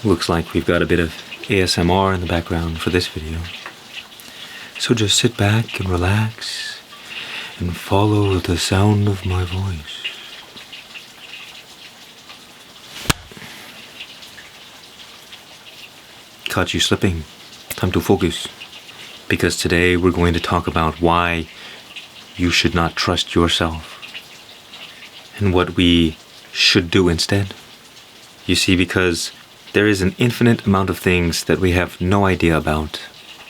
Looks like we've got a bit of ASMR in the background for this video. So just sit back and relax and follow the sound of my voice. Caught you slipping. Time to focus. Because today we're going to talk about why you should not trust yourself and what we should do instead. You see, because there is an infinite amount of things that we have no idea about.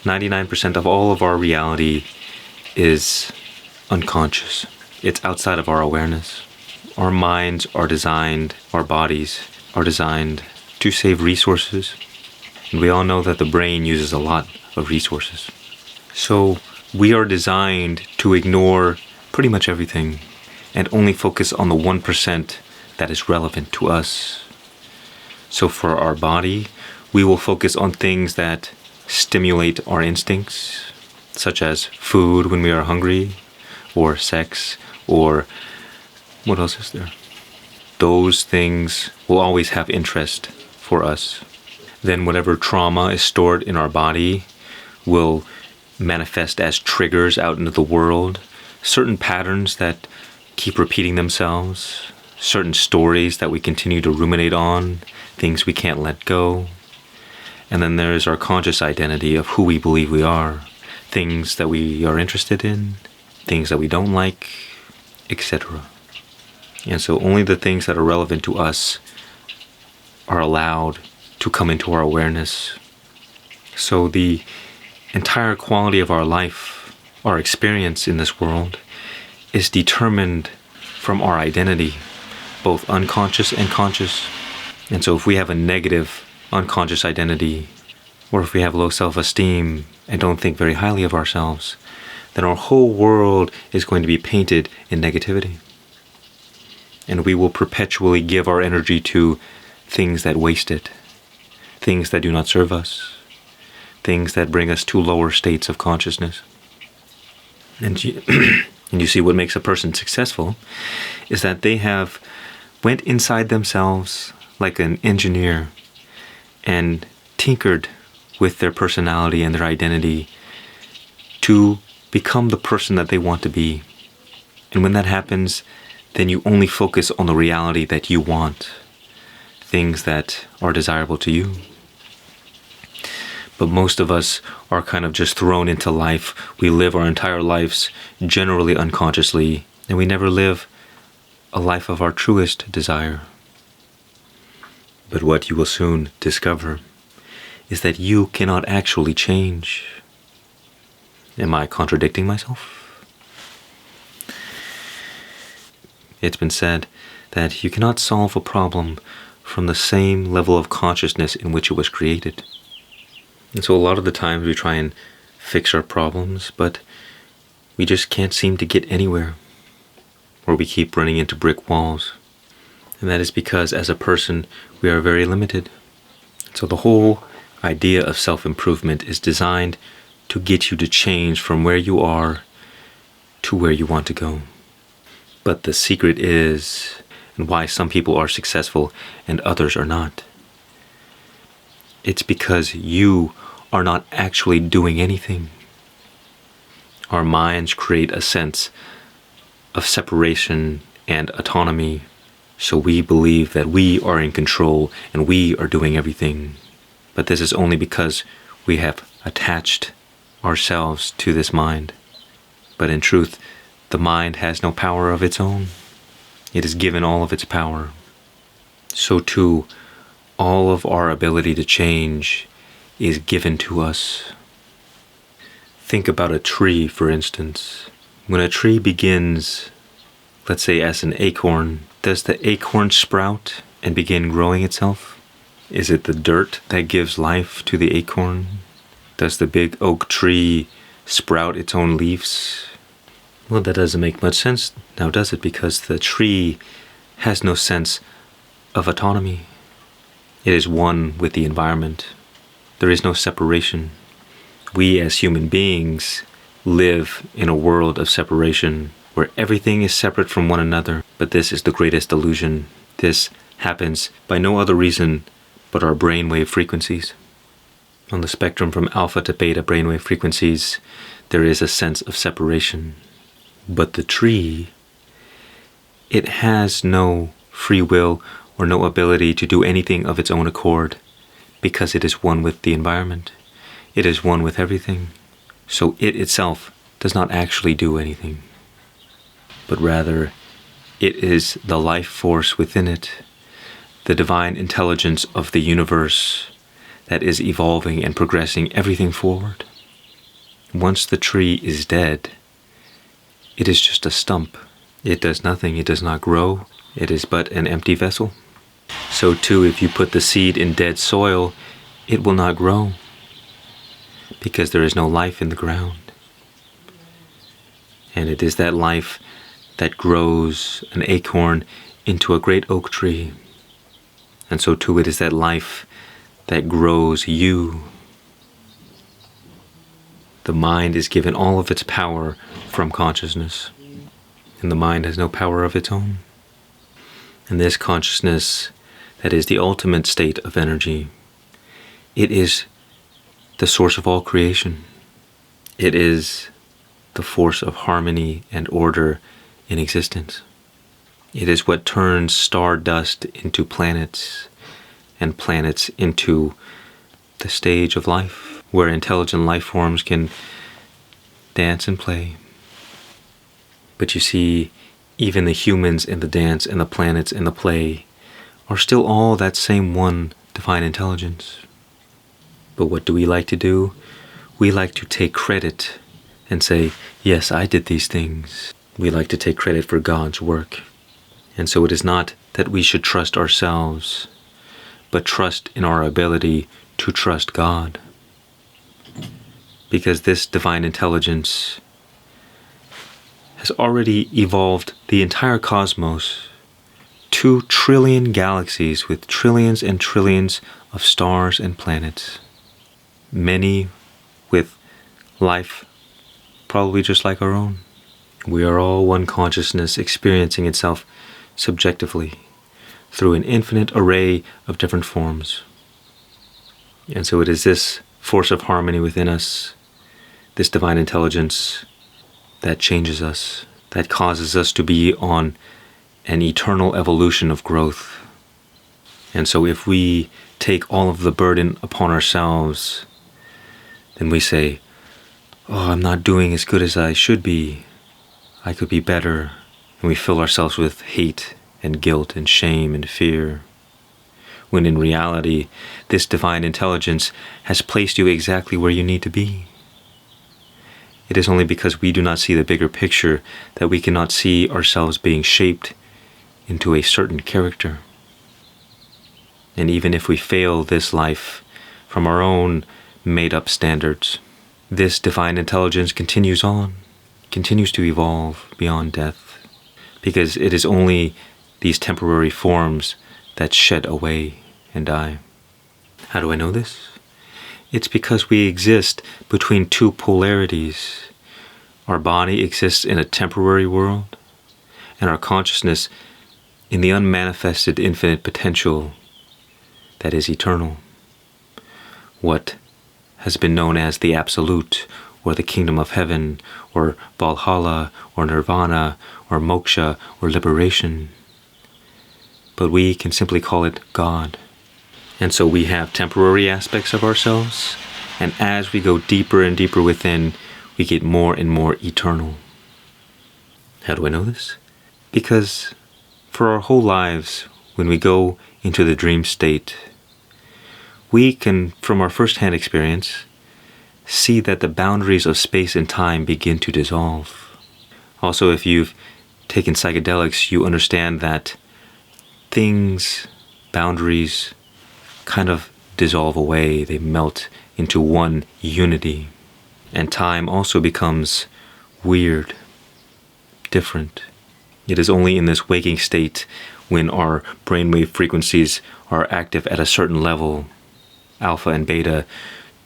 99% of all of our reality is unconscious. It's outside of our awareness. Our minds are designed, our bodies are designed to save resources. And we all know that the brain uses a lot of resources. So we are designed to ignore pretty much everything and only focus on the 1% that is relevant to us. So for our body, we will focus on things that stimulate our instincts, such as food when we are hungry, or sex, or what else is there? Those things will always have interest for us. Then whatever trauma is stored in our body will manifest as triggers out into the world, certain patterns that keep repeating themselves, certain stories that we continue to ruminate on, things we can't let go. And then there's our conscious identity of who we believe we are, things that we are interested in, things that we don't like, etc. And so only the things that are relevant to us are allowed to come into our awareness. So the entire quality of our life, our experience in this world, is determined from our identity, both unconscious and conscious. And so if we have a negative unconscious identity, or if we have low self-esteem and don't think very highly of ourselves, then our whole world is going to be painted in negativity. And we will perpetually give our energy to things that waste it, things that do not serve us, things that bring us to lower states of consciousness. And you see, what makes a person successful is that they have went inside themselves like an engineer and tinkered with their personality and their identity to become the person that they want to be. And when that happens, then you only focus on the reality that you want, things that are desirable to you. But most of us are kind of just thrown into life. We live our entire lives generally unconsciously, and we never live a life of our truest desire. But what you will soon discover is that you cannot actually change. Am I contradicting myself? It's been said that you cannot solve a problem from the same level of consciousness in which it was created. And so a lot of the times we try and fix our problems, but we just can't seem to get anywhere, or we keep running into brick walls. And that is because as a person, we are very limited. So the whole idea of self-improvement is designed to get you to change from where you are to where you want to go. But the secret is, and why some people are successful and others are not, it's because you are not actually doing anything. Our minds create a sense of separation and autonomy, so we believe that we are in control and we are doing everything. But this is only because we have attached ourselves to this mind. But in truth, the mind has no power of its own. It is given all of its power. So too, all of our ability to change is given to us. Think about a tree, for instance. When a tree begins, let's say as an acorn, does the acorn sprout and begin growing itself? Is it the dirt that gives life to the acorn? Does the big oak tree sprout its own leaves? Well, that doesn't make much sense now, does it? Because the tree has no sense of autonomy. It is one with the environment. There is no separation. We as human beings live in a world of separation where everything is separate from one another. But this is the greatest illusion. This happens by no other reason but our brainwave frequencies. On the spectrum from alpha to beta brainwave frequencies, there is a sense of separation. But the tree, it has no free will or no ability to do anything of its own accord, because it is one with the environment. It is one with everything. So it itself does not actually do anything, but rather it is the life force within it, the divine intelligence of the universe that is evolving and progressing everything forward. Once the tree is dead, it is just a stump. It does nothing, it does not grow, it is but an empty vessel. So too, if you put the seed in dead soil, it will not grow, because there is no life in the ground. And it is that life that grows an acorn into a great oak tree. And so too, it is that life that grows you. The mind is given all of its power from consciousness, and the mind has no power of its own. And this consciousness, that is the ultimate state of energy, it is the source of all creation. It is the force of harmony and order in existence. It is what turns stardust into planets, and planets into the stage of life, where intelligent life forms can dance and play. But you see, even the humans in the dance and the planets in the play are still all that same one divine intelligence. But what do we like to do? We like to take credit and say, yes, I did these things. We like to take credit for God's work. And so it is not that we should trust ourselves, but trust in our ability to trust God. Because this divine intelligence has already evolved the entire cosmos, 2 trillion galaxies with trillions and trillions of stars and planets. Many with life probably just like our own. We are all one consciousness experiencing itself subjectively through an infinite array of different forms. And so it is this force of harmony within us, this divine intelligence, that changes us, that causes us to be on an eternal evolution of growth. And so if we take all of the burden upon ourselves, then we say, oh, I'm not doing as good as I should be. I could be better. And we fill ourselves with hate and guilt and shame and fear. When in reality, this divine intelligence has placed you exactly where you need to be. It is only because we do not see the bigger picture that we cannot see ourselves being shaped into a certain character. And even if we fail this life from our own made-up standards, this divine intelligence continues on, continues to evolve beyond death, because it is only these temporary forms that shed away and die. How do I know this? It's because we exist between 2 polarities. Our body exists in a temporary world, and our consciousness in the unmanifested infinite potential that is eternal. What has been known as the Absolute, or the Kingdom of Heaven, or Valhalla, or Nirvana, or Moksha, or liberation. But we can simply call it God. And so we have temporary aspects of ourselves, and as we go deeper and deeper within, we get more and more eternal. How do I know this? Because for our whole lives, when we go into the dream state, we can, from our first-hand experience, see that the boundaries of space and time begin to dissolve. Also, if you've taken psychedelics, you understand that things, boundaries, kind of dissolve away. They melt into one unity. And time also becomes weird, different. It is only in this waking state, when our brainwave frequencies are active at a certain level, alpha and beta,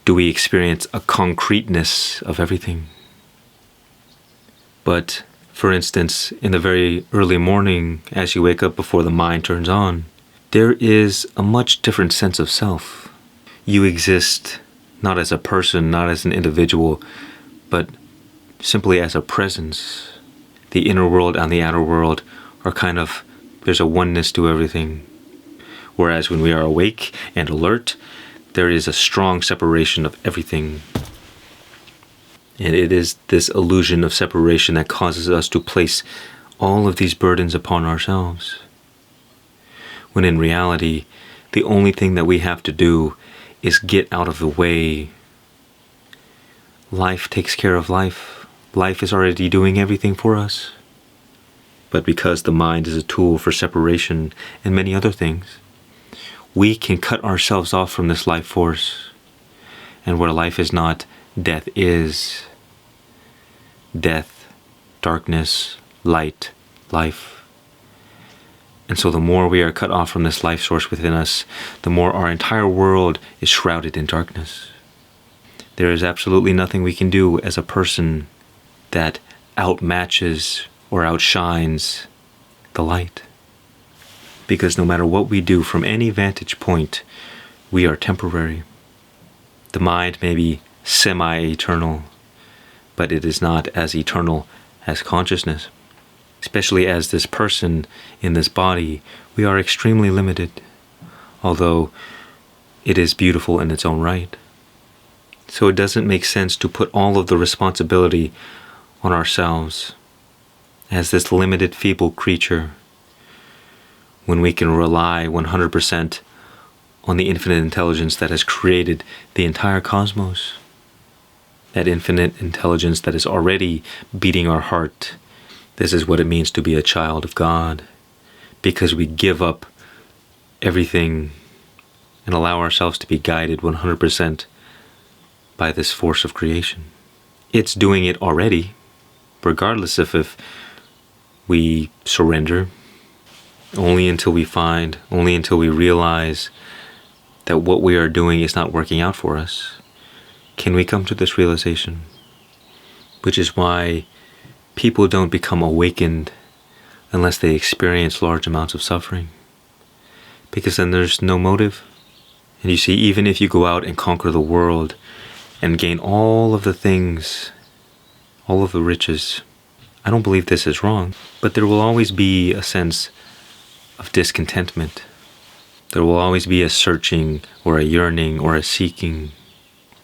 do we experience a concreteness of everything. But, for instance, in the very early morning, as you wake up before the mind turns on, there is a much different sense of self. You exist not as a person, not as an individual, but simply as a presence. The inner world and the outer world are there's a oneness to everything. Whereas when we are awake and alert, there is a strong separation of everything. And it is this illusion of separation that causes us to place all of these burdens upon ourselves. When in reality, the only thing that we have to do is get out of the way. Life takes care of life. Life is already doing everything for us. But because the mind is a tool for separation and many other things, we can cut ourselves off from this life force. And where life is not, death is. Death, darkness, light, life. And so the more we are cut off from this life source within us, the more our entire world is shrouded in darkness. There is absolutely nothing we can do as a person that outmatches or outshines the light. Because no matter what we do from any vantage point, we are temporary. The mind may be semi-eternal, but it is not as eternal as consciousness. Especially as this person in this body, we are extremely limited, although it is beautiful in its own right. So it doesn't make sense to put all of the responsibility on ourselves as this limited, feeble creature, when we can rely 100% on the infinite intelligence that has created the entire cosmos. That infinite intelligence that is already beating our heart. This is what it means to be a child of God, because we give up everything and allow ourselves to be guided 100% by this force of creation. It's doing it already, regardless of if we surrender, only until we realize that what we are doing is not working out for us, can we come to this realization. Which is why people don't become awakened unless they experience large amounts of suffering. Because then there's no motive. And you see, even if you go out and conquer the world and gain all of the things, all of the riches, I don't believe this is wrong, but there will always be a sense of discontentment. There will always be a searching or a yearning or a seeking,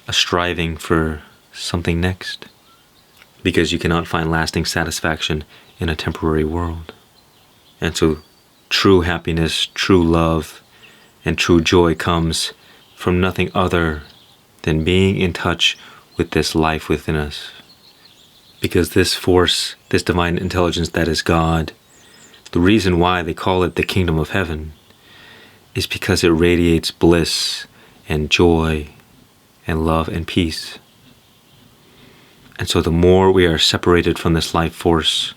a striving for something next. Because you cannot find lasting satisfaction in a temporary world. And so true happiness, true love, and true joy comes from nothing other than being in touch with this life within us. Because this force, this divine intelligence that is God, the reason why they call it the kingdom of heaven is because it radiates bliss and joy and love and peace. And so the more we are separated from this life force,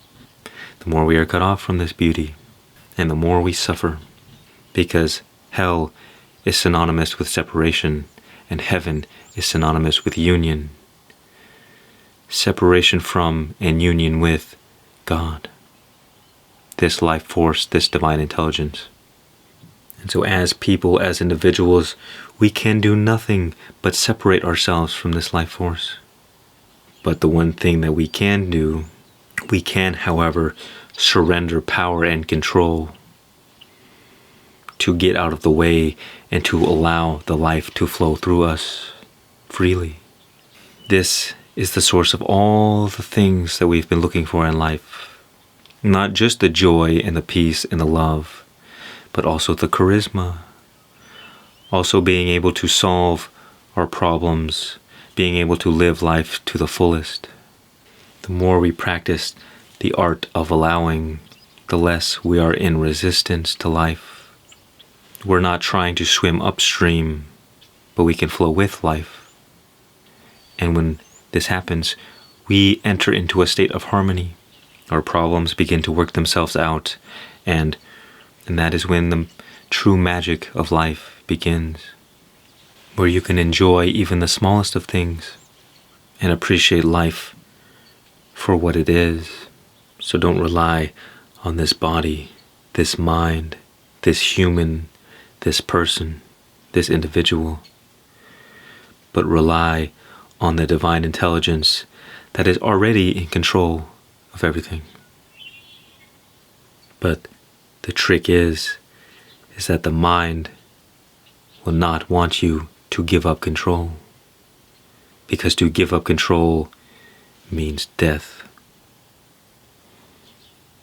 the more we are cut off from this beauty, and the more we suffer. Because hell is synonymous with separation, and heaven is synonymous with union. Separation from and union with God. This life force, this divine intelligence. And so as people, as individuals, we can do nothing but separate ourselves from this life force. But the one thing that we can do, we can, however, surrender power and control to get out of the way and to allow the life to flow through us freely. This is the source of all the things that we've been looking for in life. Not just the joy and the peace and the love, but also the charisma. Also being able to solve our problems, being able to live life to the fullest. The more we practice the art of allowing, the less we are in resistance to life. We're not trying to swim upstream, but we can flow with life. And when this happens, we enter into a state of harmony. Our problems begin to work themselves out, and that is when the true magic of life begins, where you can enjoy even the smallest of things and appreciate life for what it is. So don't rely on this body, this mind, this human this person, this individual, but rely on the divine intelligence that is already in control of everything. But the trick is that the mind will not want you to give up control, because to give up control means death.